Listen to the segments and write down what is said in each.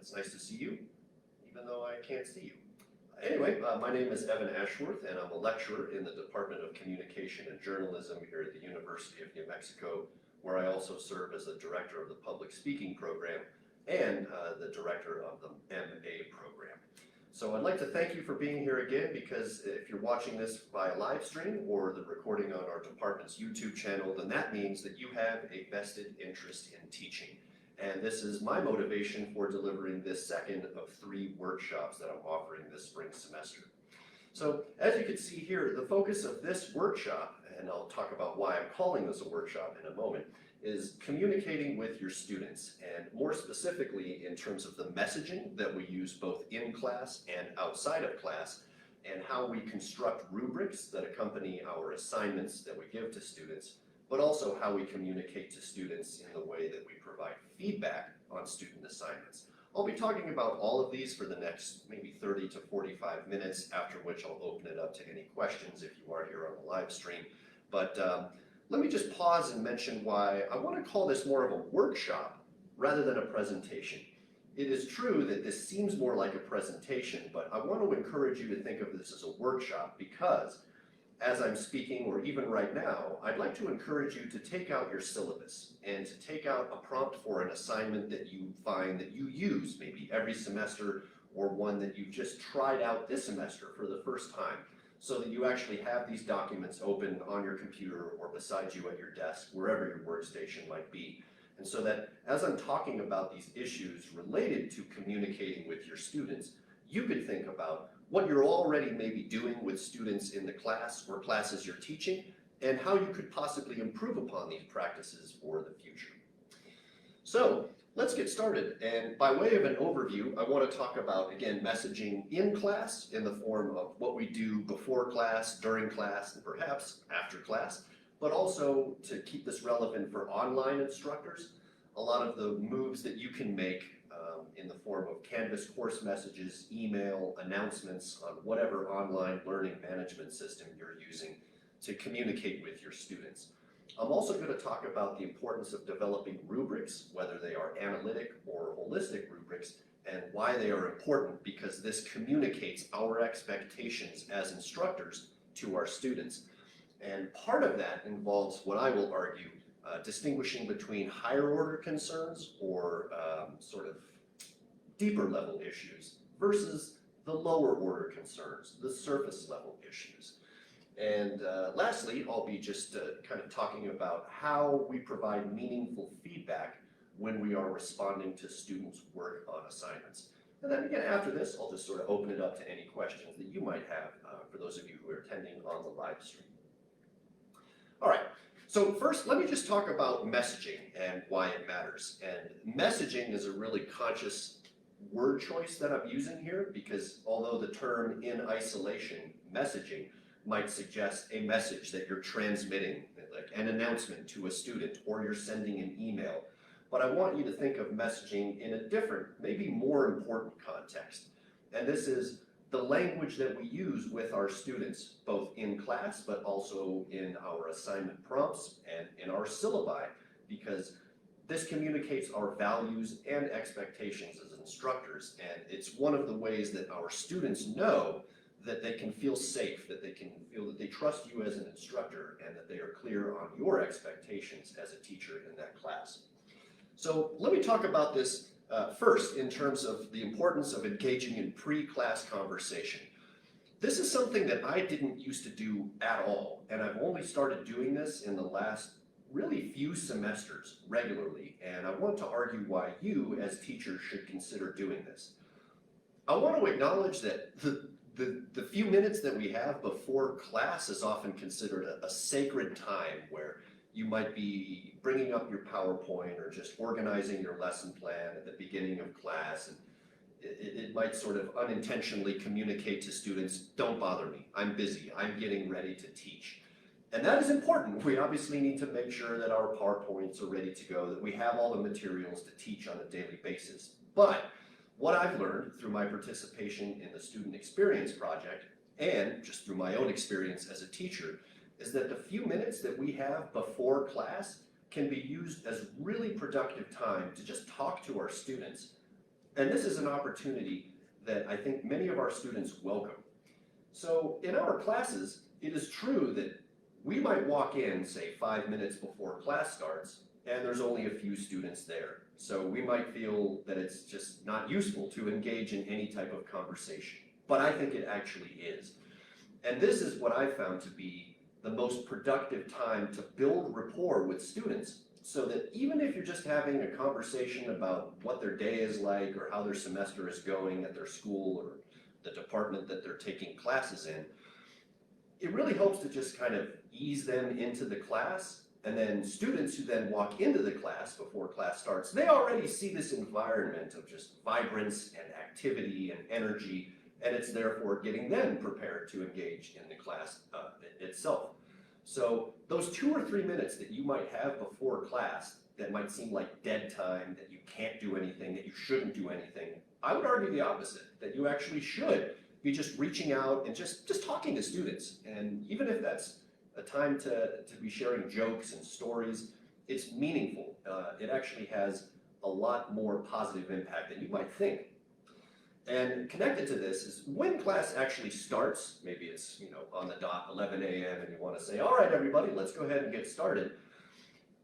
It's nice to see you, even though I can't see you. Anyway, my name is Evan Ashworth, and I'm a lecturer in the Department of Communication and Journalism here at the University of New Mexico, where I also serve as the director of the public speaking program and the director of the MA program. So I'd like to thank you for being here again, because if you're watching this via live stream or the recording on our department's YouTube channel, then that means that you have a vested interest in teaching. And this is my motivation for delivering this second of 3 workshops that I'm offering this spring semester. So as you can see here, the focus of this workshop, and I'll talk about why I'm calling this a workshop in a moment, is communicating with your students, and more specifically in terms of the messaging that we use both in class and outside of class, and how we construct rubrics that accompany our assignments that we give to students, but also how we communicate to students in the way that we provide feedback on student assignments. I'll be talking about all of these for the next maybe 30 to 45 minutes, after which I'll open it up to any questions if you are here on the live stream. But let me just pause and mention why I want to call this more of a workshop rather than a presentation. It is true that this seems more like a presentation, but I want to encourage you to think of this as a workshop, because as I'm speaking, or even right now, I'd like to encourage you to take out your syllabus and to take out a prompt for an assignment that you find that you use maybe every semester, or one that you've just tried out this semester for the first time, so that you actually have these documents open on your computer or beside you at your desk, wherever your workstation might be. And so that as I'm talking about these issues related to communicating with your students, you could think about what you're already maybe doing with students in the class or classes you're teaching, and how you could possibly improve upon these practices for the future. So let's get started. And by way of an overview, I want to talk about, again, messaging in class in the form of what we do before class, during class, and perhaps after class, but also to keep this relevant for online instructors, a lot of the moves that you can make in the form of Canvas course messages, email, announcements on whatever online learning management system you're using to communicate with your students. I'm also going to talk about the importance of developing rubrics, whether they are analytic or holistic rubrics, and why they are important, because this communicates our expectations as instructors to our students. And part of that involves what I will argue, distinguishing between higher order concerns, or sort of deeper level issues, versus the lower order concerns, the surface level issues. And lastly, I'll be just kind of talking about how we provide meaningful feedback when we are responding to students' work on assignments. And then again, after this, I'll just sort of open it up to any questions that you might have for those of you who are attending on the live stream. All right, so first, let me just talk about messaging and why it matters. And messaging is a really conscious word choice that I'm using here, because although the term in isolation, messaging, might suggest a message that you're transmitting, like an announcement to a student, or you're sending an email. But I want you to think of messaging in a different, maybe more important context. And this is the language that we use with our students, both in class, but also in our assignment prompts and in our syllabi, because this communicates our values and expectations as instructors. And it's one of the ways that our students know that they can feel safe, that they can feel that they trust you as an instructor, and that they are clear on your expectations as a teacher in that class. So let me talk about this first in terms of the importance of engaging in pre-class conversation. This is something that I didn't used to do at all, and I've only started doing this in the last really few semesters regularly, and I want to argue why you as teachers should consider doing this. I want to acknowledge that the few minutes that we have before class is often considered a sacred time, where you might be bringing up your PowerPoint or just organizing your lesson plan at the beginning of class, and it might sort of unintentionally communicate to students, don't bother me, I'm busy, I'm getting ready to teach. And that is important. We obviously need to make sure that our PowerPoints are ready to go, that we have all the materials to teach on a daily basis. But what I've learned through my participation in the Student Experience Project, and just through my own experience as a teacher, is that the few minutes that we have before class can be used as really productive time to just talk to our students And this is an opportunity that I think many of our students welcome. So in our classes, it is true that we might walk in, say, 5 minutes before class starts, and there's only a few students there. So we might feel that it's just not useful to engage in any type of conversation. But I think it actually is. And this is what I found to be the most productive time to build rapport with students, so that even if you're just having a conversation about what their day is like or how their semester is going at their school or the department that they're taking classes in, it really helps to just kind of ease them into the class. And then students who then walk into the class before class starts, they already see this environment of just vibrance and activity and energy, and it's therefore getting them prepared to engage in the class itself. So those 2 or 3 minutes that you might have before class that might seem like dead time, that you can't do anything, that you shouldn't do anything, I would argue the opposite, that you actually should be just reaching out and just talking to students. And even if that's a time to be sharing jokes and stories, it's meaningful. It actually has a lot more positive impact than you might think. And connected to this is when class actually starts, maybe it's on the dot 11 a.m. and you want to say, all right, everybody, let's go ahead and get started,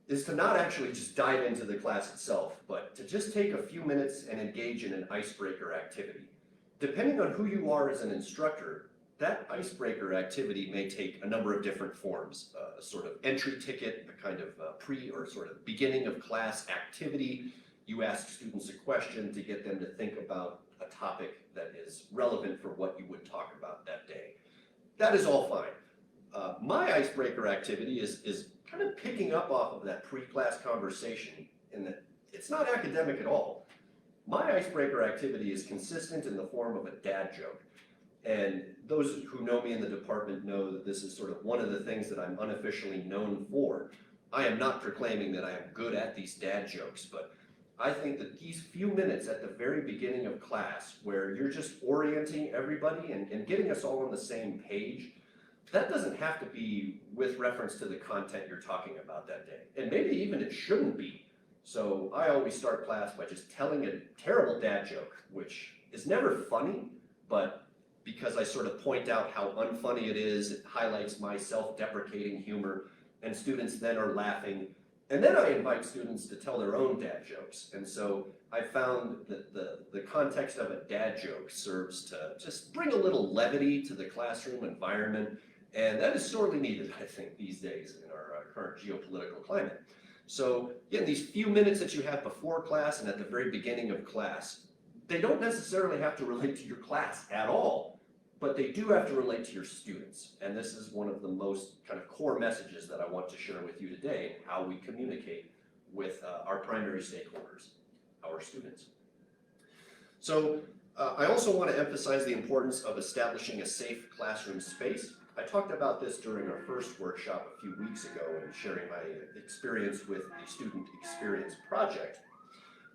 is to not actually just dive into the class itself, but to just take a few minutes and engage in an icebreaker activity. Depending on who you are as an instructor, that icebreaker activity may take a number of different forms. A sort of entry ticket, a kind of pre or sort of beginning of class activity. You ask students a question to get them to think about a topic that is relevant for what you would talk about that day. That is all fine. My icebreaker activity is kind of picking up off of that pre-class conversation in that it's not academic at all. My icebreaker activity is consistent in the form of a dad joke. And those who know me in the department know that this is sort of one of the things that I'm unofficially known for. I am not proclaiming that I am good at these dad jokes, but I think that these few minutes at the very beginning of class where you're just orienting everybody and getting us all on the same page, that doesn't have to be with reference to the content you're talking about that day. And maybe even it shouldn't be. So I always start class by just telling a terrible dad joke, which is never funny, but because I sort of point out how unfunny it is, it highlights my self-deprecating humor, and students then are laughing. And then I invite students to tell their own dad jokes. And so I found that the context of a dad joke serves to just bring a little levity to the classroom environment. And that is sorely needed, I think, these days in our current geopolitical climate. So again, these few minutes that you have before class and at the very beginning of class, they don't necessarily have to relate to your class at all, but they do have to relate to your students. And this is one of the most kind of core messages that I want to share with you today, how we communicate with our primary stakeholders, our students. So I also want to emphasize the importance of establishing a safe classroom space. I talked about this during our first workshop a few weeks ago and sharing my experience with the Student Experience Project.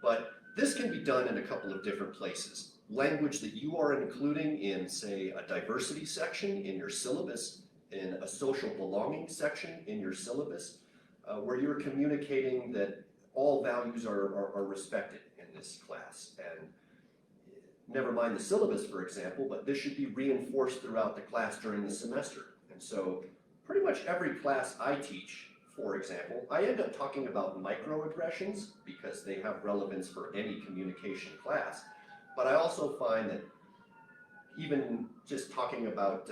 But this can be done in a couple of different places. Language that you are including in, say, a diversity section in your syllabus, in a social belonging section in your syllabus, where you're communicating that all values are respected in this class. And never mind the syllabus, for example, but this should be reinforced throughout the class during the semester. And so pretty much every class I teach, for example, I end up talking about microaggressions because they have relevance for any communication class. But I also find that even just talking about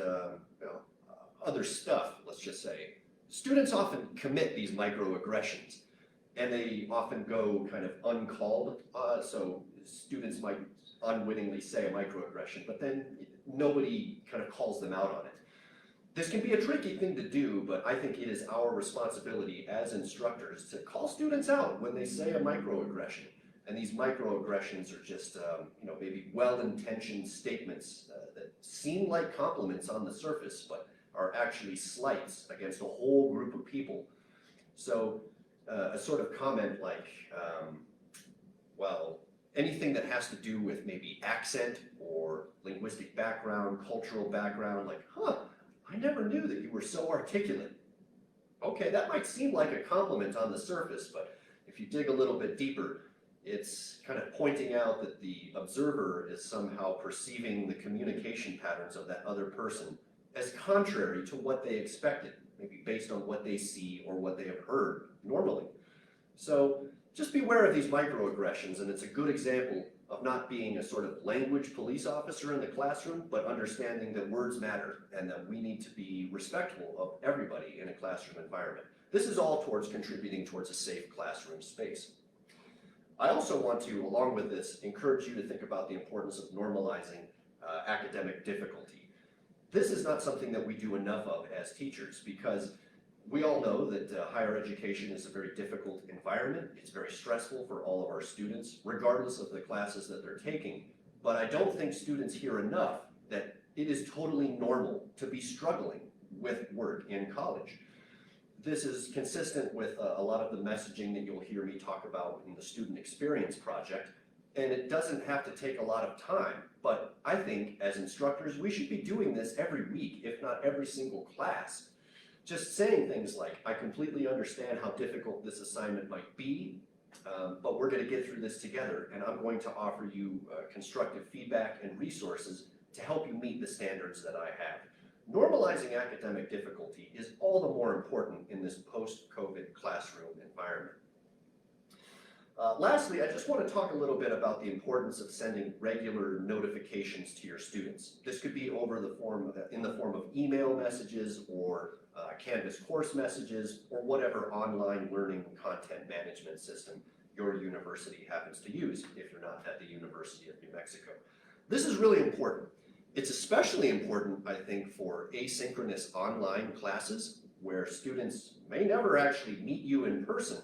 other stuff, let's just say, students often commit these microaggressions and they often go kind of uncalled. So students might unwittingly say a microaggression, but then nobody kind of calls them out on it. This can be a tricky thing to do, but I think it is our responsibility as instructors to call students out when they say a microaggression. And these microaggressions are just, maybe well-intentioned statements that seem like compliments on the surface, but are actually slights against a whole group of people. So a sort of comment like, well, anything that has to do with maybe accent or linguistic background, cultural background, like, I never knew that you were so articulate. Okay, that might seem like a compliment on the surface, but if you dig a little bit deeper, It's kind of pointing out that the observer is somehow perceiving the communication patterns of that other person as contrary to what they expected, maybe based on what they see or what they have heard normally. So just beware of these microaggressions, and it's a good example of not being a sort of language police officer in the classroom, but understanding that words matter and that we need to be respectful of everybody in a classroom environment. This is all towards contributing towards a safe classroom space. I also want to, along with this, encourage you to think about the importance of normalizing academic difficulty. This is not something that we do enough of as teachers, because we all know that higher education is a very difficult environment. It's very stressful for all of our students, regardless of the classes that they're taking. But I don't think students hear enough that it is totally normal to be struggling with work in college. This is consistent with a lot of the messaging that you'll hear me talk about in the Student Experience Project, and it doesn't have to take a lot of time, but I think as instructors, we should be doing this every week, if not every single class. Just saying things like, I completely understand how difficult this assignment might be, but we're going to get through this together, and I'm going to offer you constructive feedback and resources to help you meet the standards that I have. Normalizing academic difficulty is all the more important in this post-COVID classroom environment. Lastly, I just want to talk a little bit about the importance of sending regular notifications to your students. This could be in the form of email messages or Canvas course messages or whatever online learning content management system your university happens to use if you're not at the University of New Mexico. This is really important. It's especially important, I think, for asynchronous online classes where students may never actually meet you in person.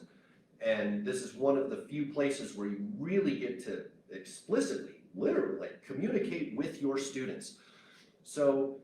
And this is one of the few places where you really get to explicitly, literally, communicate with your students. So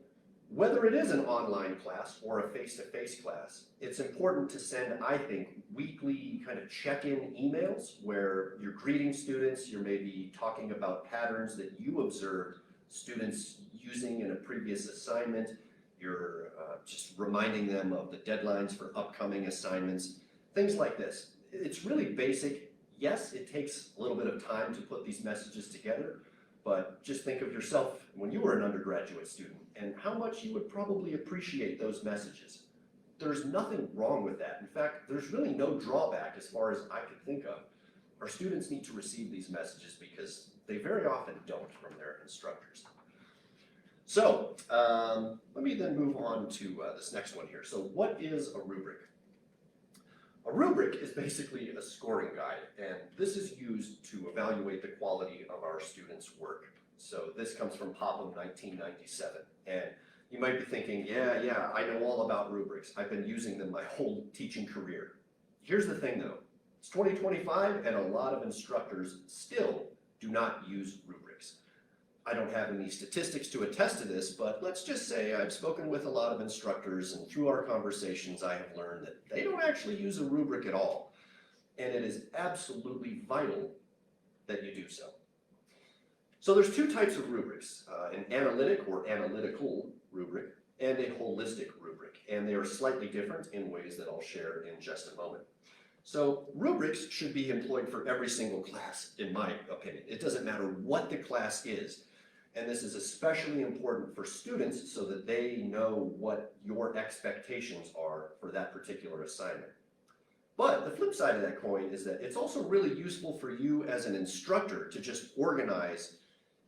whether it is an online class or a face-to-face class, it's important to send, I think, weekly kind of check-in emails where you're greeting students, you're maybe talking about patterns that you observed students using in a previous assignment, you're just reminding them of the deadlines for upcoming assignments, things like this. It's really basic. Yes, it takes a little bit of time to put these messages together, but just think of yourself when you were an undergraduate student and how much you would probably appreciate those messages. There's nothing wrong with that. In fact, there's really no drawback as far as I could think of. Our students need to receive these messages because they very often don't from their instructors. So let me then move on to this next one here. So what is a rubric? A rubric is basically a scoring guide, and this is used to evaluate the quality of our students' work. So this comes from Popham 1997, and you might be thinking, yeah, I know all about rubrics. I've been using them my whole teaching career. Here's the thing though, it's 2025 and a lot of instructors still do not use rubrics. I don't have any statistics to attest to this, but let's just say I've spoken with a lot of instructors, and through our conversations I have learned that they don't actually use a rubric at all. And it is absolutely vital that you do so. So there's two types of rubrics, an analytic or analytical rubric and a holistic rubric, and they are slightly different in ways that I'll share in just a moment. So rubrics should be employed for every single class, in my opinion. It doesn't matter what the class is. And this is especially important for students so that they know what your expectations are for that particular assignment. But the flip side of that coin is that it's also really useful for you as an instructor to just organize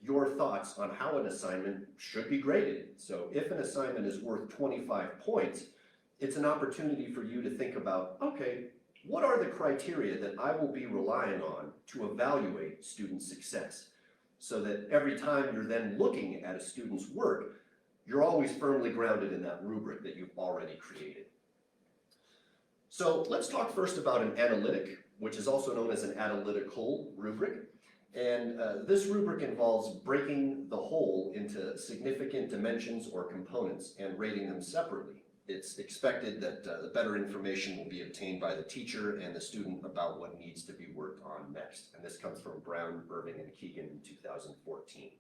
your thoughts on how an assignment should be graded. So if an assignment is worth 25 points, it's an opportunity for you to think about, okay, what are the criteria that I will be relying on to evaluate student success? So that every time you're then looking at a student's work, you're always firmly grounded in that rubric that you've already created. So let's talk first about an analytic, which is also known as an analytical rubric. And this rubric involves breaking the whole into significant dimensions or components and rating them separately. It's expected that the better information will be obtained by the teacher and the student about what needs to be worked on next. And this comes from Brown, Irving, and Keegan in 2014.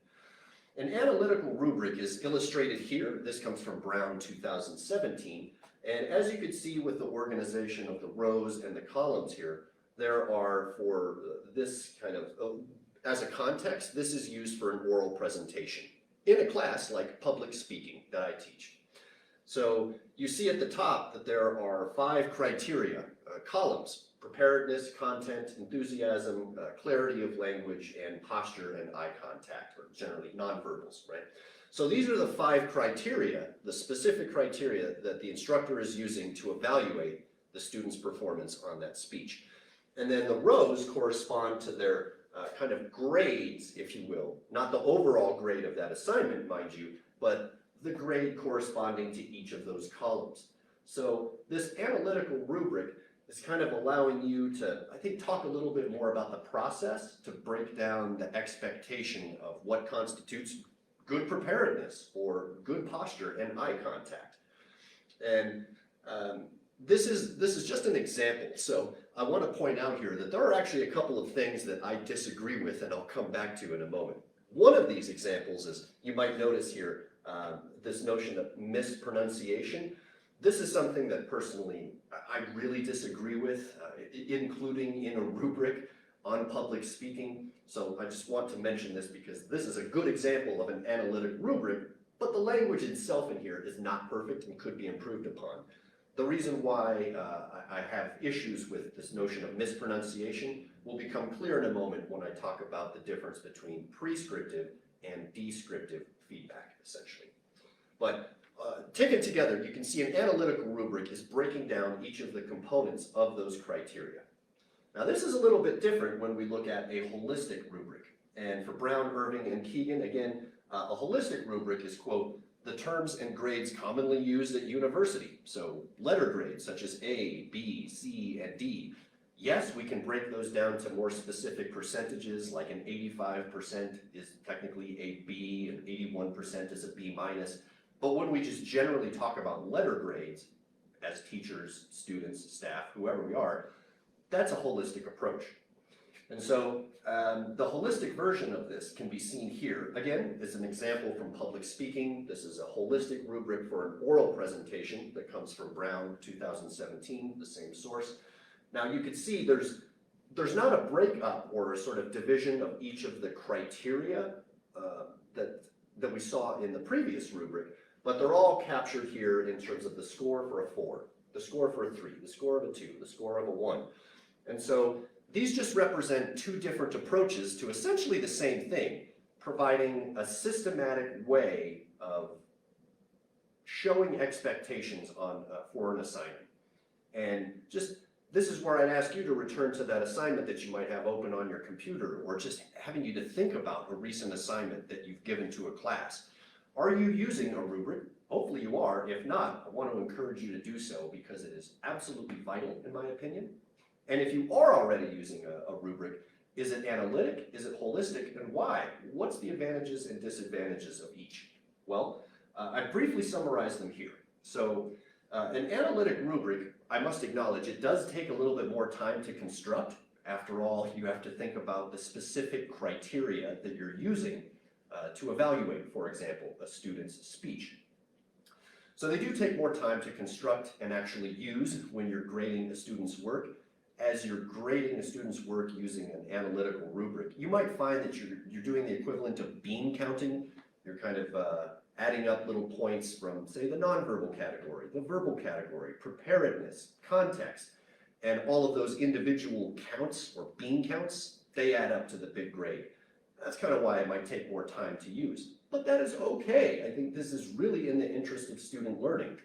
An analytical rubric is illustrated here. This comes from Brown 2017. And as you can see with the organization of the rows and the columns here, there are for this kind of, as a context, this is used for an oral presentation in a class like public speaking that I teach. So you see at the top that there are 5 criteria, columns: preparedness, content, enthusiasm, clarity of language, and posture and eye contact, or generally nonverbals, right? So these are the 5 criteria, the specific criteria that the instructor is using to evaluate the student's performance on that speech. And then the rows correspond to their kind of grades, if you will, not the overall grade of that assignment, mind you, but the grade corresponding to each of those columns. So this analytical rubric is kind of allowing you to, I think, talk a little bit more about the process to break down the expectation of what constitutes good preparedness or good posture and eye contact. And this is just an example. So I want to point out here that there are actually a couple of things that I disagree with, and I'll come back to in a moment. One of these examples is, you might notice here, this notion of mispronunciation. This is something that personally I really disagree with, including in a rubric on public speaking. So I just want to mention this because this is a good example of an analytic rubric, but the language itself in here is not perfect and could be improved upon. The reason why I have issues with this notion of mispronunciation will become clear in a moment when I talk about the difference between prescriptive and descriptive feedback, essentially. But taken together, you can see an analytical rubric is breaking down each of the components of those criteria. Now this is a little bit different when we look at a holistic rubric. And for Brown, Irving, and Keegan, again, a holistic rubric is, quote, the terms and grades commonly used at university. So letter grades such as A, B, C, and D. Yes, we can break those down to more specific percentages, like an 85% is technically a B and 81% is a B minus. But when we just generally talk about letter grades as teachers, students, staff, whoever we are, that's a holistic approach. And so the holistic version of this can be seen here. Again, as an example from public speaking. This is a holistic rubric for an oral presentation that comes from Brown 2017, the same source. Now you can see there's not a breakup or a sort of division of each of the criteria that we saw in the previous rubric, but they're all captured here in terms of the score for a 4, the score for a 3, the score of a 2, the score of a 1. And so these just represent 2 different approaches to essentially the same thing, providing a systematic way of showing expectations for an assignment. And just, this is where I'd ask you to return to that assignment that you might have open on your computer, or just having you to think about a recent assignment that you've given to a class. Are you using a rubric? Hopefully you are. If not, I want to encourage you to do so because it is absolutely vital, in my opinion. And if you are already using a rubric, is it analytic, is it holistic, and why? What's the advantages and disadvantages of each? Well, I briefly summarized them here. So an analytic rubric, I must acknowledge, it does take a little bit more time to construct. After all, you have to think about the specific criteria that you're using to evaluate, for example, a student's speech. So they do take more time to construct and actually use when you're grading a student's work. As you're grading a student's work using an analytical rubric, you might find that you're doing the equivalent of bean counting. You're kind of adding up little points from, say, the nonverbal category, the verbal category, preparedness, context, and all of those individual counts or bean counts, they add up to the big grade. That's kind of why it might take more time to use. But that is okay. I think this is really in the interest of student learning.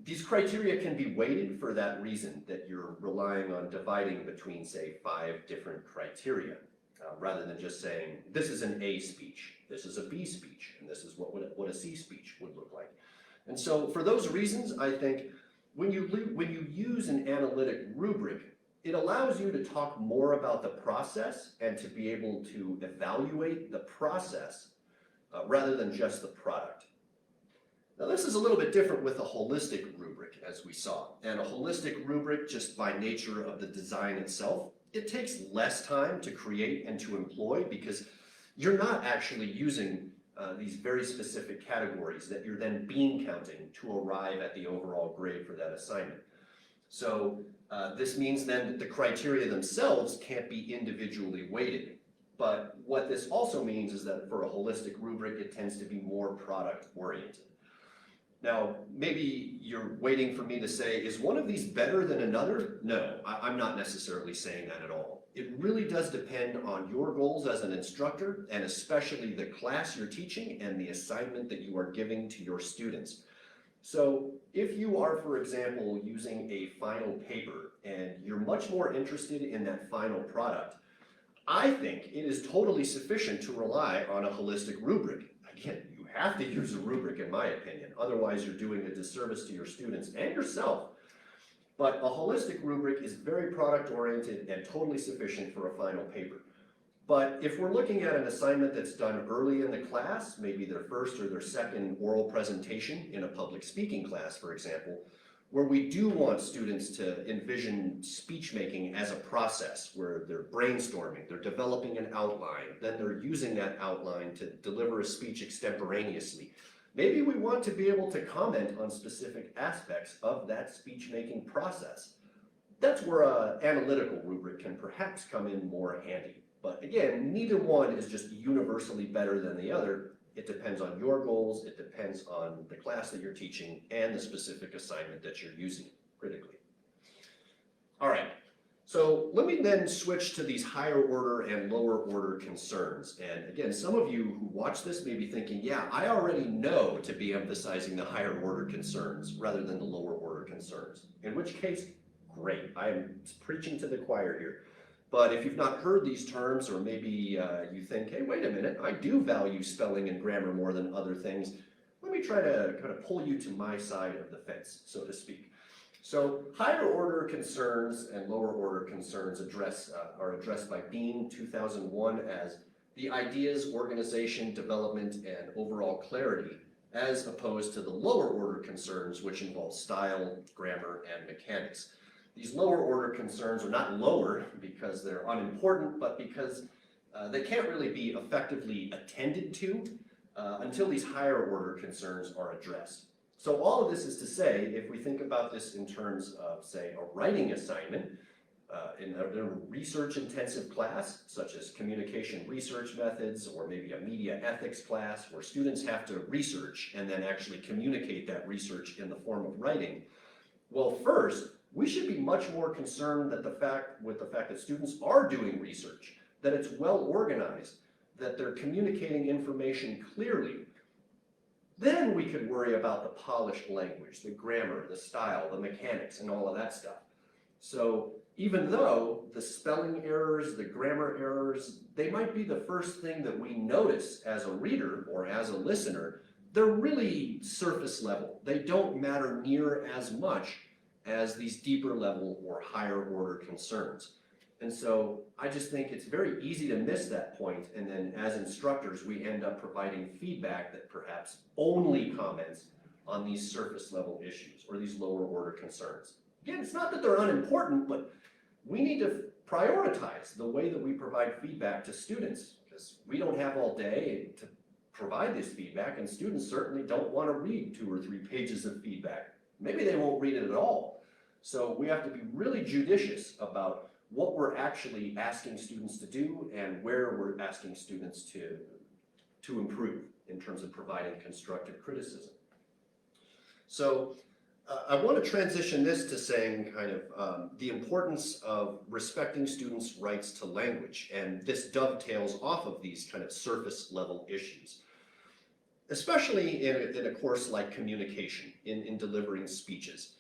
These criteria can be weighted for that reason, that you're relying on dividing between, say, 5 different criteria, rather than just saying, this is an A speech, this is a B speech, and this is what a C speech would look like. And so for those reasons, I think when you use an analytic rubric, it allows you to talk more about the process and to be able to evaluate the process rather than just the product. Now this is a little bit different with a holistic rubric, as we saw. And a holistic rubric, just by nature of the design itself, it takes less time to create and to employ because you're not actually using these very specific categories that you're then bean counting to arrive at the overall grade for that assignment. So this means then that the criteria themselves can't be individually weighted. But what this also means is that for a holistic rubric, it tends to be more product oriented. Now, maybe you're waiting for me to say, is one of these better than another? No, I'm not necessarily saying that at all. It really does depend on your goals as an instructor, and especially the class you're teaching and the assignment that you are giving to your students. So if you are, for example, using a final paper and you're much more interested in that final product, I think it is totally sufficient to rely on a holistic rubric. Again, you have to use a rubric in my opinion, otherwise you're doing a disservice to your students and yourself. But a holistic rubric is very product oriented and totally sufficient for a final paper. But if we're looking at an assignment that's done early in the class, maybe their first or their second oral presentation in a public speaking class, for example, where we do want students to envision speech making as a process where they're brainstorming, they're developing an outline, then they're using that outline to deliver a speech extemporaneously. Maybe we want to be able to comment on specific aspects of that speech making process. That's where an analytical rubric can perhaps come in more handy. But again, neither one is just universally better than the other. It depends on your goals, it depends on the class that you're teaching, and the specific assignment that you're using critically. All right, so let me then switch to these higher order and lower order concerns. And again, some of you who watch this may be thinking, yeah, I already know to be emphasizing the higher order concerns rather than the lower order concerns. In which case, great, I am preaching to the choir here. But if you've not heard these terms, or maybe you think, hey, wait a minute, I do value spelling and grammar more than other things, let me try to kind of pull you to my side of the fence, so to speak. So higher order concerns and lower order concerns are addressed by Bean 2001 as the ideas, organization, development, and overall clarity, as opposed to the lower order concerns, which involve style, grammar, and mechanics. These lower order concerns are not lower because they're unimportant, but because they can't really be effectively attended to until these higher order concerns are addressed. So all of this is to say, if we think about this in terms of, say, a writing assignment in a research-intensive class, such as communication research methods, or maybe a media ethics class, where students have to research and then actually communicate that research in the form of writing. Well, first, we should be much more concerned with the fact that students are doing research, that it's well organized, that they're communicating information clearly. Then we could worry about the polished language, the grammar, the style, the mechanics, and all of that stuff. So even though the spelling errors, the grammar errors, they might be the first thing that we notice as a reader or as a listener, they're really surface level. They don't matter near as much as these deeper level or higher order concerns. And so I just think it's very easy to miss that point, and then as instructors we end up providing feedback that perhaps only comments on these surface level issues or these lower order concerns. Again, it's not that they're unimportant, but we need to prioritize the way that we provide feedback to students, because we don't have all day to provide this feedback, and students certainly don't want to read 2 or 3 pages of feedback. Maybe they won't read it at all. So we have to be really judicious about what we're actually asking students to do and where we're asking students to improve in terms of providing constructive criticism. So I want to transition this to saying kind of the importance of respecting students' rights to language, and this dovetails off of these kind of surface level issues, especially in a course like communication, in delivering speeches.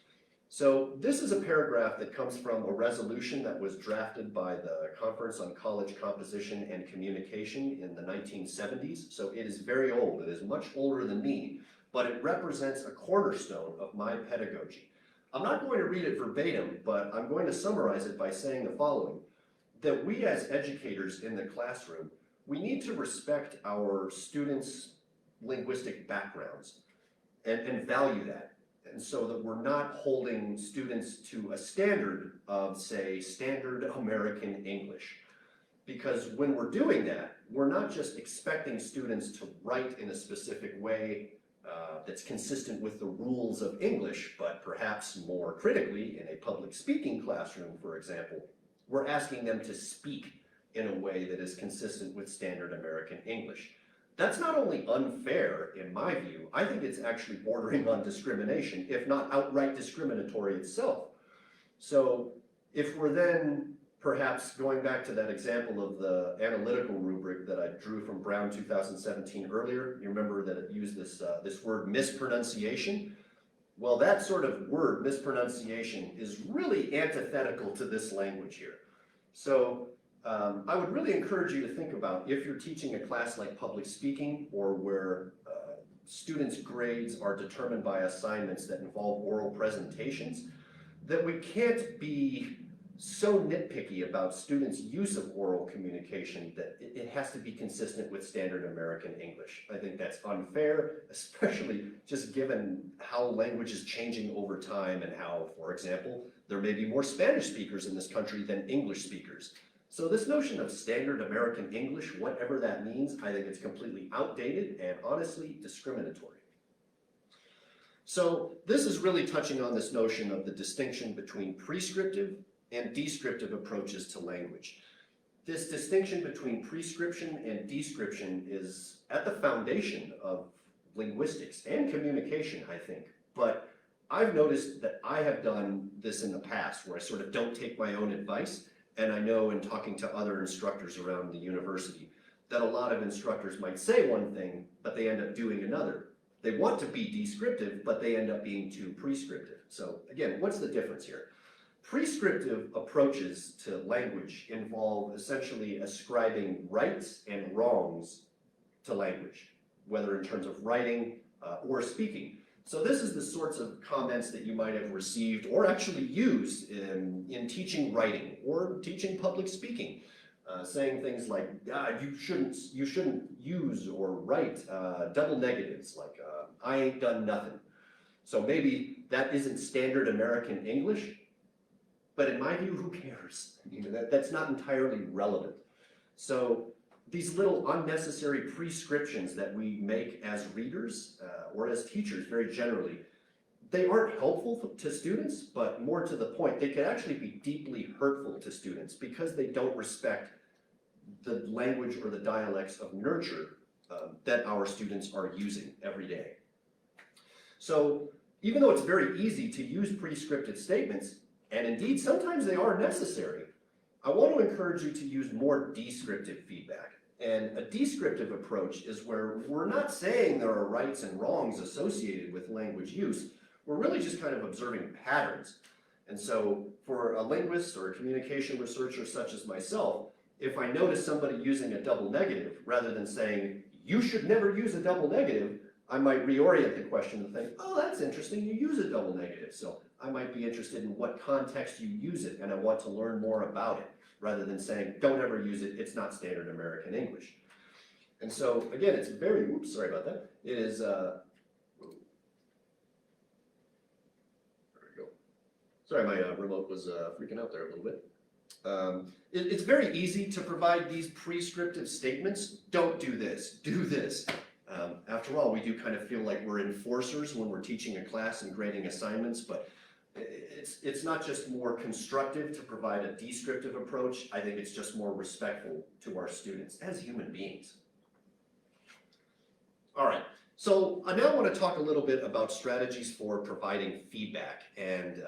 So this is a paragraph that comes from a resolution that was drafted by the Conference on College Composition and Communication in the 1970s. So it is very old, it is much older than me, but it represents a cornerstone of my pedagogy. I'm not going to read it verbatim, but I'm going to summarize it by saying the following: that we as educators in the classroom, we need to respect our students' linguistic backgrounds and value that. And so that we're not holding students to a standard of, say, standard American English. Because when we're doing that, we're not just expecting students to write in a specific way that's consistent with the rules of English, but perhaps more critically, in a public speaking classroom, for example, we're asking them to speak in a way that is consistent with standard American English. That's not only unfair, in my view, I think it's actually bordering on discrimination, if not outright discriminatory itself. So if we're then perhaps going back to that example of the analytical rubric that I drew from Brown 2017 earlier, you remember that it used this word mispronunciation? Well, that sort of word, mispronunciation, is really antithetical to this language here. So I would really encourage you to think about, if you're teaching a class like public speaking, or where students' grades are determined by assignments that involve oral presentations, that we can't be so nitpicky about students' use of oral communication that it has to be consistent with standard American English. I think that's unfair, especially just given how language is changing over time and how, for example, there may be more Spanish speakers in this country than English speakers. So this notion of standard American English, whatever that means, I think it's completely outdated and honestly discriminatory. So this is really touching on this notion of the distinction between prescriptive and descriptive approaches to language. This distinction between prescription and description is at the foundation of linguistics and communication, I think. But I've noticed that I have done this in the past, where I sort of don't take my own advice. And I know in talking to other instructors around the university that a lot of instructors might say one thing, but they end up doing another. They want to be descriptive, but they end up being too prescriptive. So again, what's the difference here? Prescriptive approaches to language involve essentially ascribing rights and wrongs to language, whether in terms of writing or speaking. So this is the sorts of comments that you might have received or actually used in teaching writing or teaching public speaking, saying things like, you shouldn't use or write double negatives, like I ain't done nothing. So maybe that isn't standard American English, but in my view, who cares? You know, that's not entirely relevant. So these little unnecessary prescriptions that we make as readers or as teachers very generally, they aren't helpful to students, but more to the point, they can actually be deeply hurtful to students because they don't respect the language or the dialects of nurture that our students are using every day. So even though it's very easy to use prescriptive statements, and indeed sometimes they are necessary, I want to encourage you to use more descriptive feedback. And a descriptive approach is where we're not saying there are rights and wrongs associated with language use. We're really just kind of observing patterns. And so for a linguist or a communication researcher such as myself, if I notice somebody using a double negative, rather than saying, you should never use a double negative, I might reorient the question and think, oh, that's interesting, you use a double negative. So I might be interested in what context you use it, and I want to learn more about it, rather than saying, don't ever use it, it's not standard American English. And so, again, it's very, oops, sorry about that. It is, there we go. Sorry, my remote was freaking out there a little bit. It's very easy to provide these prescriptive statements. Don't do this, do this. After all, we do kind of feel like we're enforcers when we're teaching a class and grading assignments, but it's not just more constructive to provide a descriptive approach. I think it's just more respectful to our students as human beings. All right, so I now want to talk a little bit about strategies for providing feedback. And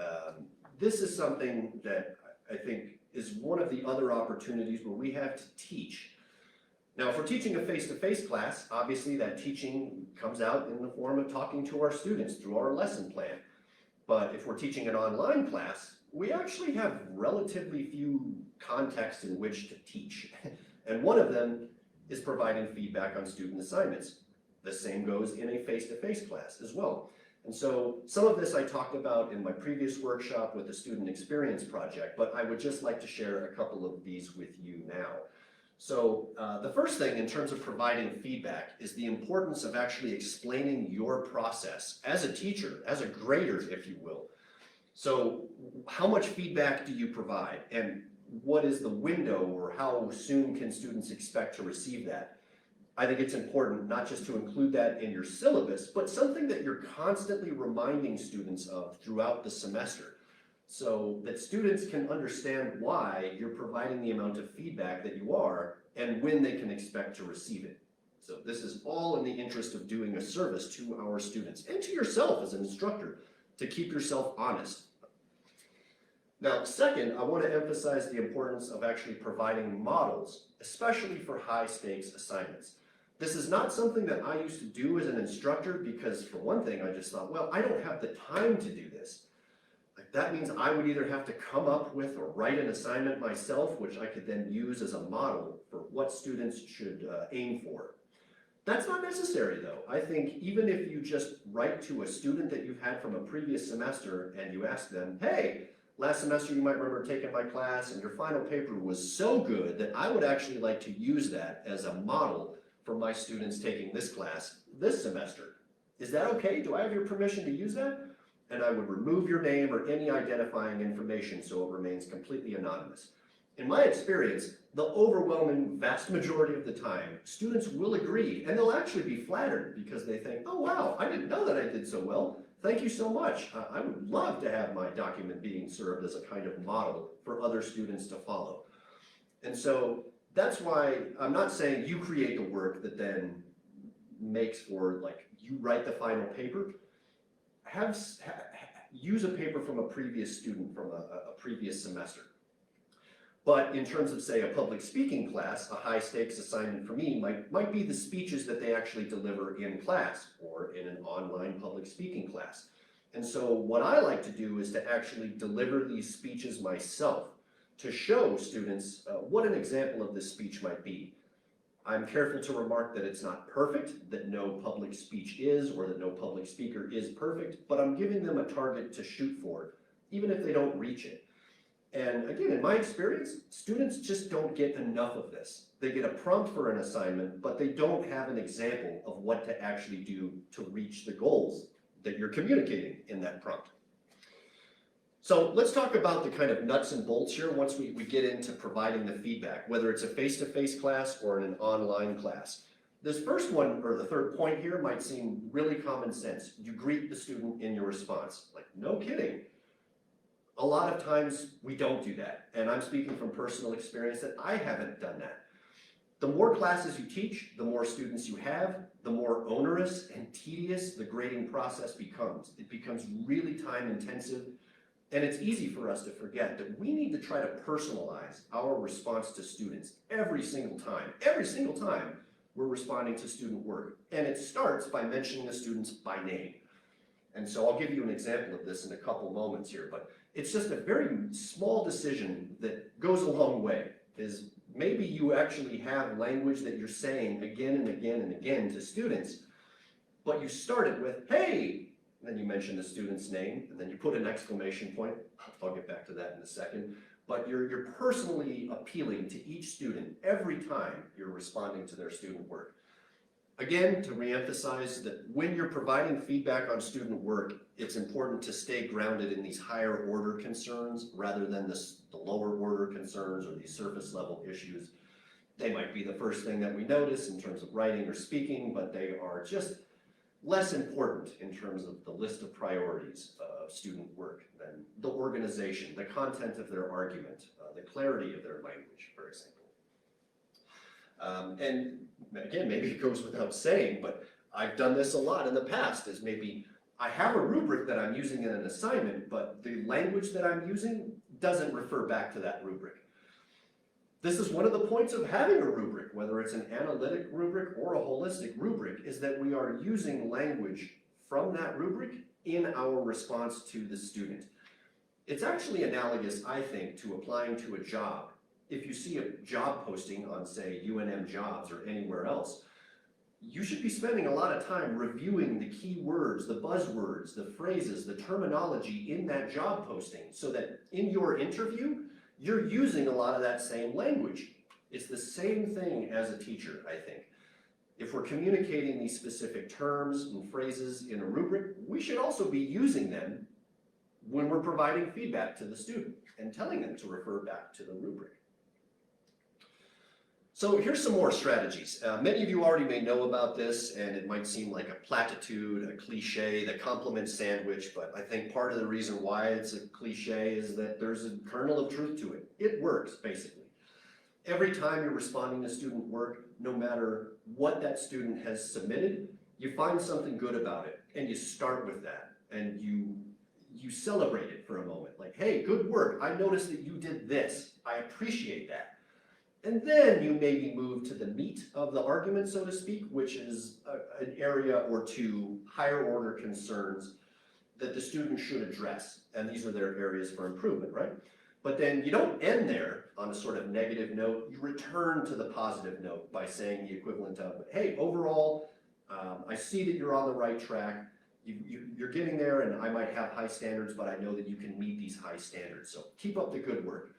this is something that I think is one of the other opportunities where we have to teach. Now, if we're teaching a face-to-face class, obviously that teaching comes out in the form of talking to our students through our lesson plan. But if we're teaching an online class, we actually have relatively few contexts in which to teach. And one of them is providing feedback on student assignments. The same goes in a face-to-face class as well. And so some of this I talked about in my previous workshop with the Student Experience Project, but I would just like to share a couple of these with you now. So the first thing in terms of providing feedback is the importance of actually explaining your process as a teacher, as a grader, if you will. So how much feedback do you provide, and what is the window, or how soon can students expect to receive that? I think it's important not just to include that in your syllabus, but something that you're constantly reminding students of throughout the semester, so that students can understand why you're providing the amount of feedback that you are and when they can expect to receive it. So this is all in the interest of doing a service to our students and to yourself as an instructor, to keep yourself honest. Now, second, I want to emphasize the importance of actually providing models, especially for high-stakes assignments. This is not something that I used to do as an instructor because, for one thing, I just thought, well, I don't have the time to do this. That means I would either have to come up with or write an assignment myself, which I could then use as a model for what students should aim for. That's not necessary though. I think even if you just write to a student that you've had from a previous semester and you ask them, hey, last semester you might remember taking my class and your final paper was so good that I would actually like to use that as a model for my students taking this class this semester. Is that okay? Do I have your permission to use that? And I would remove your name or any identifying information so it remains completely anonymous. In my experience, the overwhelming vast majority of the time, students will agree and they'll actually be flattered because they think, oh wow, I didn't know that I did so well. Thank you so much. I would love to have my document being served as a kind of model for other students to follow. And so that's why I'm not saying you create the work that then makes for, like, you write the final paper. Use a paper from a previous student from a previous semester. But in terms of, say, a public speaking class, a high-stakes assignment for me might be the speeches that they actually deliver in class or in an online public speaking class. And so what I like to do is to actually deliver these speeches myself to show students what an example of this speech might be. I'm careful to remark that it's not perfect, that no public speech is, or that no public speaker is perfect, but I'm giving them a target to shoot for, even if they don't reach it. And again, in my experience, students just don't get enough of this. They get a prompt for an assignment, but they don't have an example of what to actually do to reach the goals that you're communicating in that prompt. So let's talk about the kind of nuts and bolts here once we get into providing the feedback, whether it's a face-to-face class or in an online class. This first one, or the third point here, might seem really common sense. You greet the student in your response. Like, no kidding. A lot of times we don't do that, and I'm speaking from personal experience that I haven't done that. The more classes you teach, the more students you have, the more onerous and tedious the grading process becomes. It becomes really time intensive, and it's easy for us to forget that we need to try to personalize our response to students every single time. Every single time we're responding to student work, and it starts by mentioning the students by name. And so I'll give you an example of this in a couple moments here, but it's just a very small decision that goes a long way. Is maybe you actually have language that you're saying again and again and again to students, but you started with, hey, and then you mention the student's name, and then you put an exclamation point. I'll get back to that in a second. But you're personally appealing to each student every time you're responding to their student work. Again, to reemphasize that when you're providing feedback on student work, it's important to stay grounded in these higher order concerns rather than the lower order concerns or these surface level issues. They might be the first thing that we notice in terms of writing or speaking, but they are just less important in terms of the list of priorities of student work than the organization, the content of their argument, the clarity of their language, for example. And again, maybe it goes without saying, but I've done this a lot in the past, is maybe I have a rubric that I'm using in an assignment, but the language that I'm using doesn't refer back to that rubric. This is one of the points of having a rubric, whether it's an analytic rubric or a holistic rubric, is that we are using language from that rubric in our response to the student. It's actually analogous, I think, to applying to a job. If you see a job posting on, say, UNM Jobs or anywhere else, you should be spending a lot of time reviewing the key words, the buzzwords, the phrases, the terminology in that job posting so that in your interview, you're using a lot of that same language. It's the same thing as a teacher, I think. If we're communicating these specific terms and phrases in a rubric, we should also be using them when we're providing feedback to the student and telling them to refer back to the rubric. So here's some more strategies. Many of you already may know about this, and it might seem like a platitude, a cliche, the compliment sandwich, but I think part of the reason why it's a cliche is that there's a kernel of truth to it. It works, basically. Every time you're responding to student work, no matter what that student has submitted, you find something good about it, and you start with that, and you celebrate it for a moment. Like, hey, good work. I noticed that you did this. I appreciate that. And then you maybe move to the meat of the argument, so to speak, which is an area or two higher order concerns that the student should address. And these are their areas for improvement, right? But then you don't end there on a sort of negative note. You return to the positive note by saying the equivalent of, hey, overall, I see that you're on the right track. You're getting there, and I might have high standards, but I know that you can meet these high standards. So keep up the good work.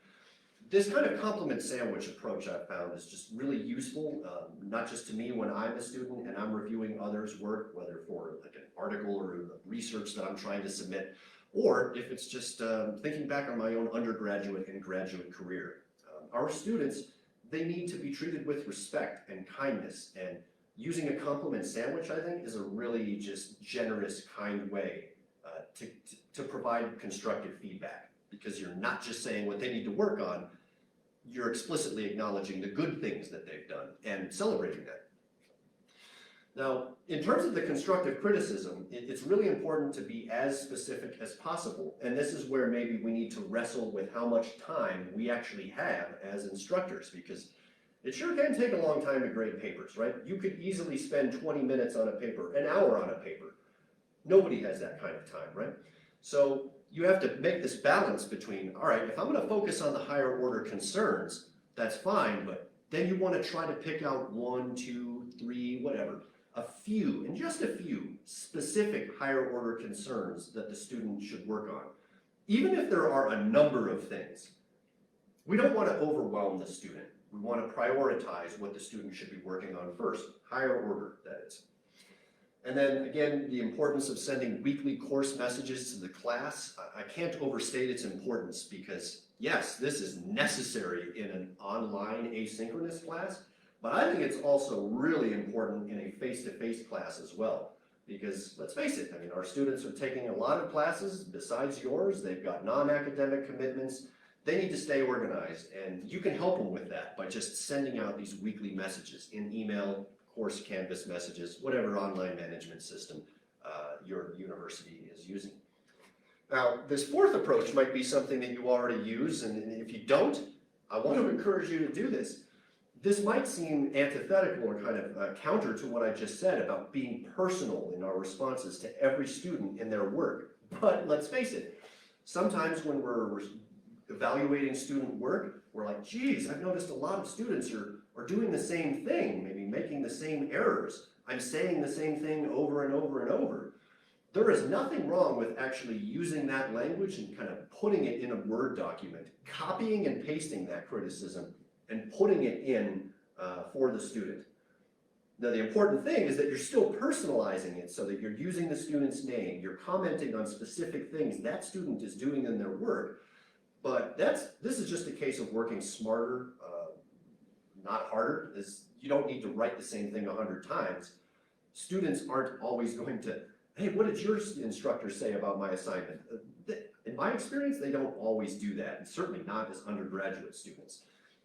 This kind of compliment sandwich approach I've found is just really useful, not just to me when I'm a student and I'm reviewing others' work, whether for like an article or research that I'm trying to submit, or if it's just thinking back on my own undergraduate and graduate career. Our students, they need to be treated with respect and kindness, and using a compliment sandwich, I think, is a really just generous, kind way to provide constructive feedback, because you're not just saying what they need to work on, you're explicitly acknowledging the good things that they've done and celebrating that. Now, in terms of the constructive criticism, it's really important to be as specific as possible, and this is where maybe we need to wrestle with how much time we actually have as instructors, because it sure can take a long time to grade papers, right? You could easily spend 20 minutes on a paper, an hour on a paper. Nobody has that kind of time, right? So you have to make this balance between, all right, if I'm going to focus on the higher order concerns, that's fine, but then you want to try to pick out 1, 2, 3, whatever, a few, and just a few specific higher order concerns that the student should work on. Even if there are a number of things, we don't want to overwhelm the student. We want to prioritize what the student should be working on first, higher order, that is. And then again, the importance of sending weekly course messages to the class. I can't overstate its importance, because yes, this is necessary in an online asynchronous class, but I think it's also really important in a face-to-face class as well. Because let's face it, I mean, our students are taking a lot of classes besides yours. They've got non-academic commitments. They need to stay organized, and you can help them with that by just sending out these weekly messages in email, course Canvas messages, whatever online management system your university is using. Now, this fourth approach might be something that you already use, and if you don't, I want to encourage you to do this. This might seem antithetical or kind of counter to what I just said about being personal in our responses to every student in their work, but let's face it, sometimes when we're evaluating student work, we're like, geez, I've noticed a lot of students are doing the same thing, maybe making the same errors. I'm saying the same thing over and over and over. There is nothing wrong with actually using that language and kind of putting it in a Word document, copying and pasting that criticism and putting it in for the student. Now, the important thing is that you're still personalizing it so that you're using the student's name, you're commenting on specific things that student is doing in their work. But this is just a case of working smarter, not harder. You don't need to write the same thing 100 times. Students aren't always going to, hey, what did your instructor say about my assignment? In my experience, they don't always do that, and certainly not as undergraduate students.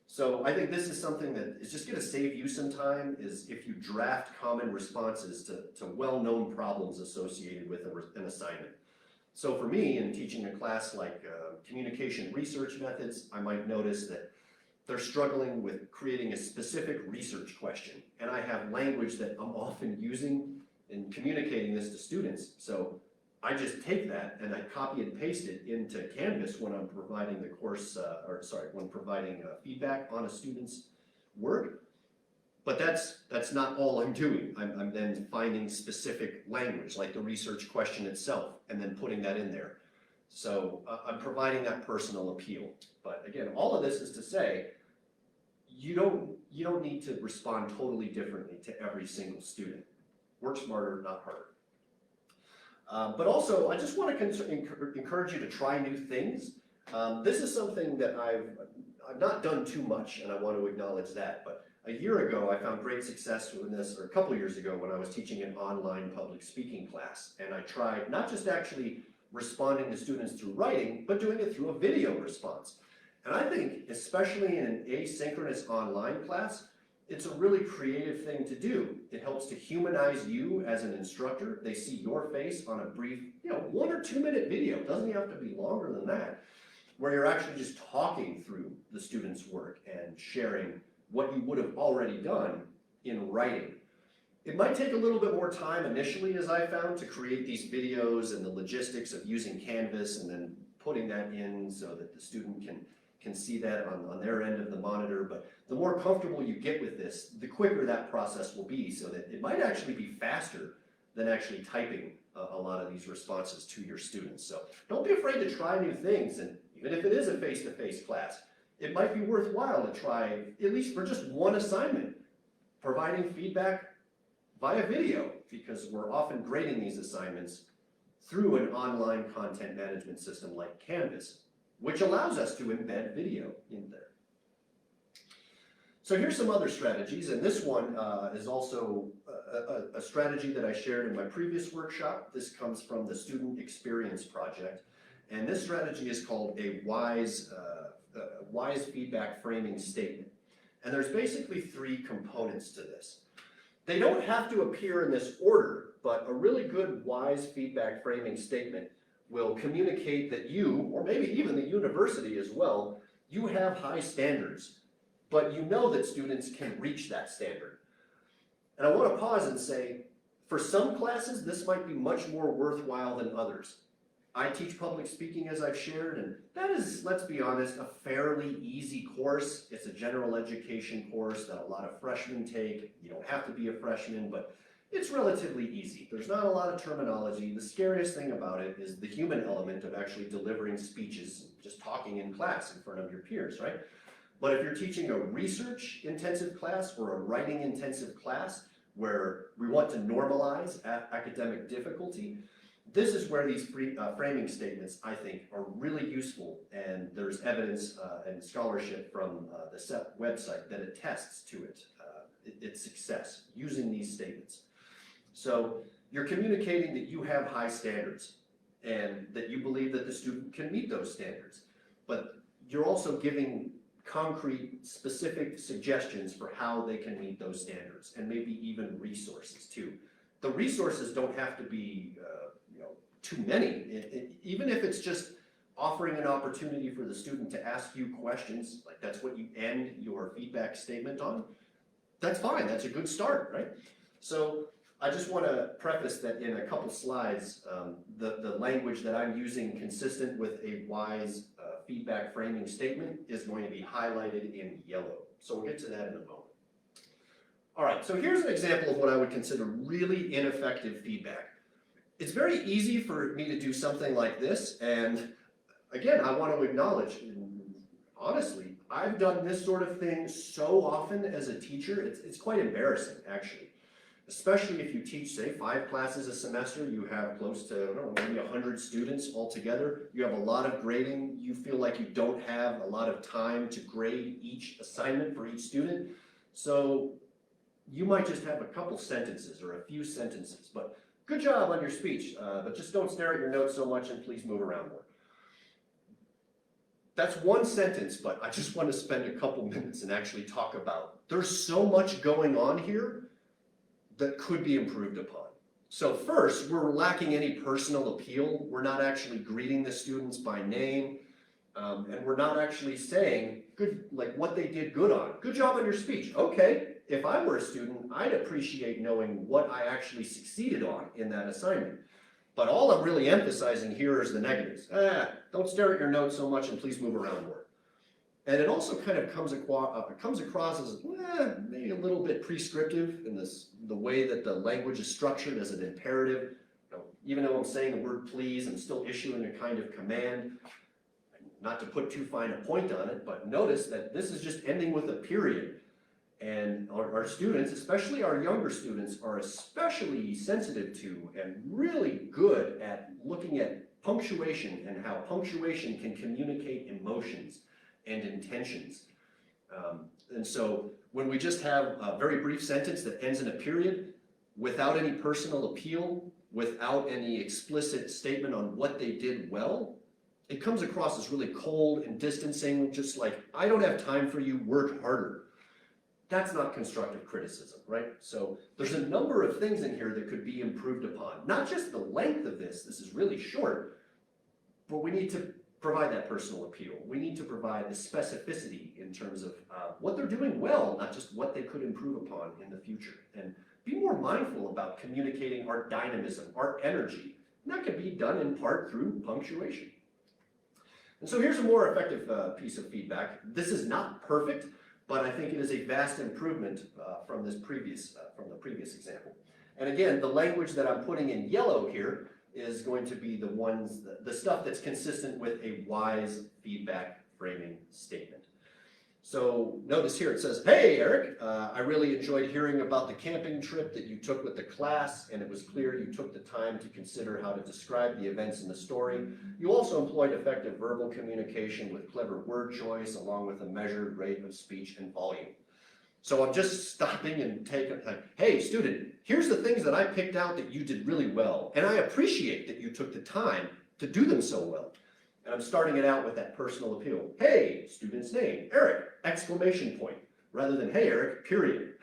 So I think this is something that is just going to save you some time, is if you draft common responses to well-known problems associated with an assignment. So for me, in teaching a class like communication research methods, I might notice that they're struggling with creating a specific research question. And I have language that I'm often using in communicating this to students. So I just take that and I copy and paste it into Canvas when I'm providing the course, when providing feedback on a student's work. But that's not all I'm doing. I'm then finding specific language, like the research question itself, and then putting that in there. So I'm providing that personal appeal. But again, all of this is to say, you don't need to respond totally differently to every single student. Work smarter, not harder. But also, I just want to encourage you to try new things. This is something that I've not done too much, and I want to acknowledge that. But A year ago, I found great success with this, or a couple years ago when I was teaching an online public speaking class. And I tried not just actually responding to students through writing, but doing it through a video response. And I think, especially in an asynchronous online class, it's a really creative thing to do. It helps to humanize you as an instructor. They see your face on a brief, 1 or 2 minute video. It doesn't have to be longer than that, where you're actually just talking through the student's work and sharing what you would have already done in writing. It might take a little bit more time initially, as I found, to create these videos and the logistics of using Canvas and then putting that in so that the student can see that on their end of the monitor. But the more comfortable you get with this, the quicker that process will be, so that it might actually be faster than actually typing a lot of these responses to your students. So don't be afraid to try new things, and even if it is a face-to-face class, it might be worthwhile to try, at least for just one assignment, providing feedback via video, because we're often grading these assignments through an online content management system like Canvas, which allows us to embed video in there. So here's some other strategies, and this one is also a strategy that I shared in my previous workshop. This comes from the Student Experience Project, and this strategy is called a wise feedback framing statement. And there's basically 3 components to this. They don't have to appear in this order, but a really good wise feedback framing statement will communicate that you, or maybe even the university as well, you have high standards, but you know that students can reach that standard. And I want to pause and say, for some classes, this might be much more worthwhile than others. I teach public speaking, as I've shared, and that is, let's be honest, a fairly easy course. It's a general education course that a lot of freshmen take. You don't have to be a freshman, but it's relatively easy. There's not a lot of terminology. The scariest thing about it is the human element of actually delivering speeches, just talking in class in front of your peers, right? But if you're teaching a research-intensive class or a writing-intensive class where we want to normalize academic difficulty, this is where these framing statements, I think, are really useful, and there's evidence and scholarship from the CEP website that attests to its success using these statements. So you're communicating that you have high standards and that you believe that the student can meet those standards, but you're also giving concrete, specific suggestions for how they can meet those standards, and maybe even resources too. The resources don't have to be too many. Even if it's just offering an opportunity for the student to ask you questions, like that's what you end your feedback statement on, that's fine, that's a good start, right? So I just want to preface that in a couple slides, the language that I'm using consistent with a wise feedback framing statement is going to be highlighted in yellow. So we'll get to that in a moment. All right, so here's an example of what I would consider really ineffective feedback. It's very easy for me to do something like this, and again, I want to acknowledge, honestly, I've done this sort of thing so often as a teacher, it's quite embarrassing, actually. Especially if you teach, say, 5 classes a semester, you have close to, I don't know, maybe 100 students altogether. You have a lot of grading. You feel like you don't have a lot of time to grade each assignment for each student. So you might just have a couple sentences or a few sentences, but good job on your speech, but just don't stare at your notes so much and please move around more. That's one sentence, but I just want to spend a couple minutes and actually talk about, there's so much going on here that could be improved upon. So first, we're lacking any personal appeal. We're not actually greeting the students by name, and we're not actually saying good, like what they did good on. Good job on your speech. Okay, if I were a student, I'd appreciate knowing what I actually succeeded on in that assignment. But all I'm really emphasizing here is the negatives. Don't stare at your notes so much and please move around more. And it also kind of comes across as maybe a little bit prescriptive in the way that the language is structured as an imperative. Even though I'm saying the word please, I'm still issuing a kind of command. Not to put too fine a point on it, but notice that this is just ending with a period. And our students, especially our younger students, are especially sensitive to and really good at looking at punctuation and how punctuation can communicate emotions and intentions. And so when we just have a very brief sentence that ends in a period, without any personal appeal, without any explicit statement on what they did well, it comes across as really cold and distancing, just like, I don't have time for you, work harder. That's not constructive criticism, right? So there's a number of things in here that could be improved upon. Not just the length of this is really short, but we need to provide that personal appeal. We need to provide the specificity in terms of what they're doing well, not just what they could improve upon in the future. And be more mindful about communicating our dynamism, our energy. And that can be done in part through punctuation. And so here's a more effective piece of feedback. This is not perfect, but I think it is a vast improvement from the previous example. And again, the language that I'm putting in yellow here is going to be the stuff that's consistent with a wise feedback framing statement. So notice here it says, hey Eric, I really enjoyed hearing about the camping trip that you took with the class, and it was clear you took the time to consider how to describe the events in the story. You also employed effective verbal communication with clever word choice, along with a measured rate of speech and volume. So I'm just stopping and taking, hey student, here's the things that I picked out that you did really well, and I appreciate that you took the time to do them so well. And I'm starting it out with that personal appeal. Hey, student's name, Eric, exclamation point, rather than hey Eric, period.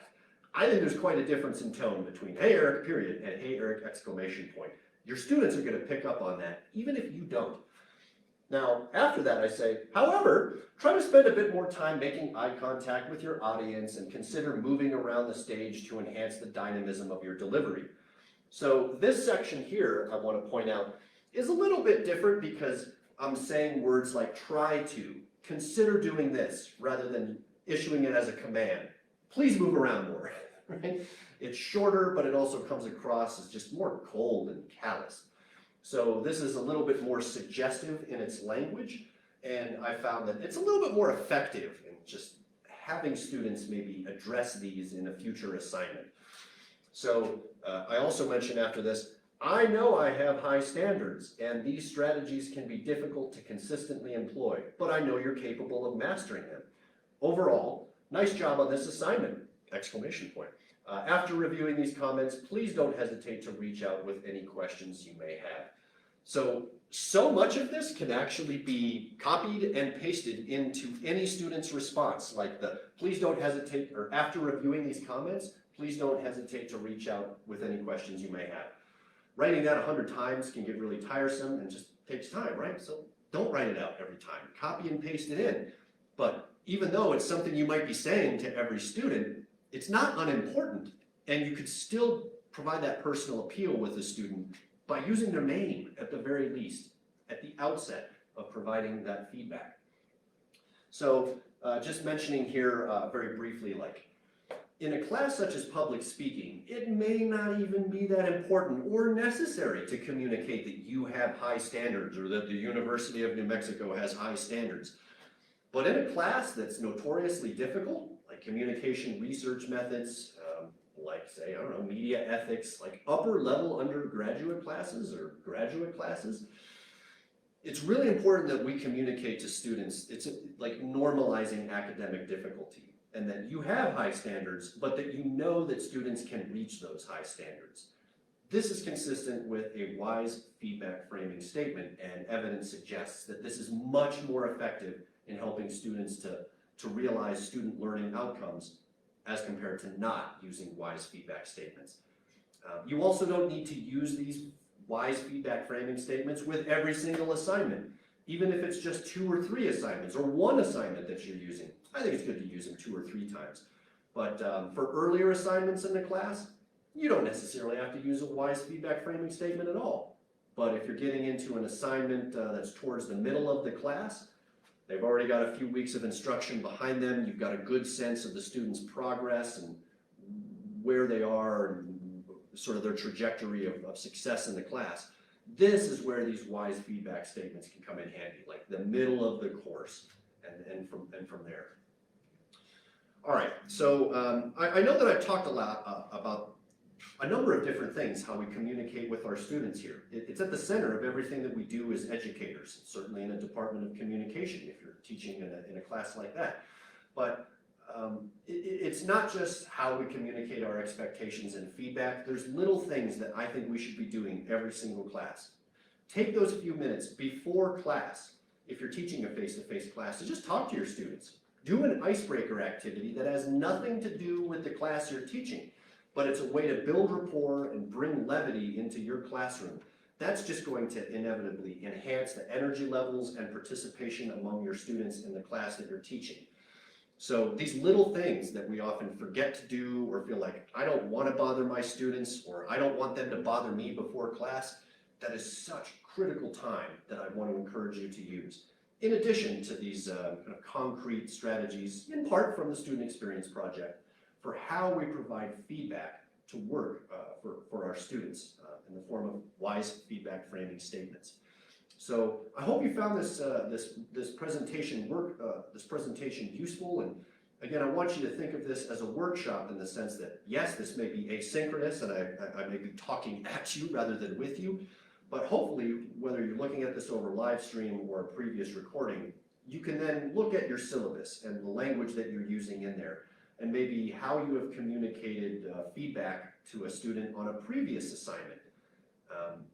I think there's quite a difference in tone between hey Eric, period, and hey Eric, exclamation point. Your students are going to pick up on that, even if you don't. Now, after that I say, however, try to spend a bit more time making eye contact with your audience and consider moving around the stage to enhance the dynamism of your delivery. So this section here, I want to point out, is a little bit different because I'm saying words like try to, consider doing this, rather than issuing it as a command. Please move around more. Right? It's shorter, but it also comes across as just more cold and callous. So this is a little bit more suggestive in its language, and I found that it's a little bit more effective in just having students maybe address these in a future assignment. So I also mentioned after this, I know I have high standards, and these strategies can be difficult to consistently employ, but I know you're capable of mastering them. Overall, nice job on this assignment! Exclamation point. After reviewing these comments, please don't hesitate to reach out with any questions you may have. So much of this can actually be copied and pasted into any student's response, like the please don't hesitate, or after reviewing these comments, please don't hesitate to reach out with any questions you may have. Writing that 100 times can get really tiresome and just takes time, right? So don't write it out every time. Copy and paste it in. But even though it's something you might be saying to every student, it's not unimportant. And you could still provide that personal appeal with the student by using their name at the very least, at the outset of providing that feedback. So just mentioning here very briefly, like, in a class such as public speaking, it may not even be that important or necessary to communicate that you have high standards or that the University of New Mexico has high standards. But in a class that's notoriously difficult, like communication research methods, like say, I don't know, media ethics, like upper level undergraduate classes or graduate classes, it's really important that we communicate to students. It's like normalizing academic difficulty, and that you have high standards, but that you know that students can reach those high standards. This is consistent with a wise feedback framing statement, and evidence suggests that this is much more effective in helping students to realize student learning outcomes as compared to not using wise feedback statements. You also don't need to use these wise feedback framing statements with every single assignment, even if it's just 2 or 3 assignments or 1 assignment that you're using. I think it's good to use them 2 or 3 times. But for earlier assignments in the class, you don't necessarily have to use a wise feedback framing statement at all. But if you're getting into an assignment that's towards the middle of the class, they've already got a few weeks of instruction behind them, you've got a good sense of the student's progress and where they are and sort of their trajectory of success in the class. This is where these wise feedback statements can come in handy, like the middle of the course and from there. All right, so I know that I've talked a lot about a number of different things, how we communicate with our students here. It's at the center of everything that we do as educators, certainly in a department of communication if you're teaching in a class like that. But it's not just how we communicate our expectations and feedback. There's little things that I think we should be doing every single class. Take those few minutes before class, if you're teaching a face-to-face class, to just talk to your students. Do an icebreaker activity that has nothing to do with the class you're teaching, but it's a way to build rapport and bring levity into your classroom. That's just going to inevitably enhance the energy levels and participation among your students in the class that you're teaching. So these little things that we often forget to do or feel like, I don't want to bother my students or I don't want them to bother me before class, that is such critical time that I want to encourage you to use. In addition to these kind of concrete strategies, in part from the Student Experience Project, for how we provide feedback to work for our students in the form of wise feedback framing statements. So I hope you found this presentation useful, and again, I want you to think of this as a workshop in the sense that yes, this may be asynchronous and I may be talking at you rather than with you, but hopefully whether you're looking at this over live stream or a previous recording, you can then look at your syllabus and the language that you're using in there, and maybe how you have communicated feedback to a student on a previous assignment.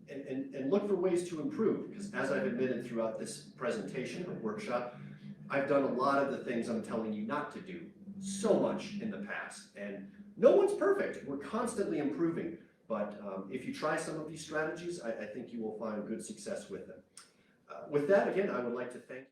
And look for ways to improve, because as I've admitted throughout this presentation or workshop, I've done a lot of the things I'm telling you not to do so much in the past. And no one's perfect. We're constantly improving. But if you try some of these strategies, I think you will find good success with them. With that, again, I would like to thank you.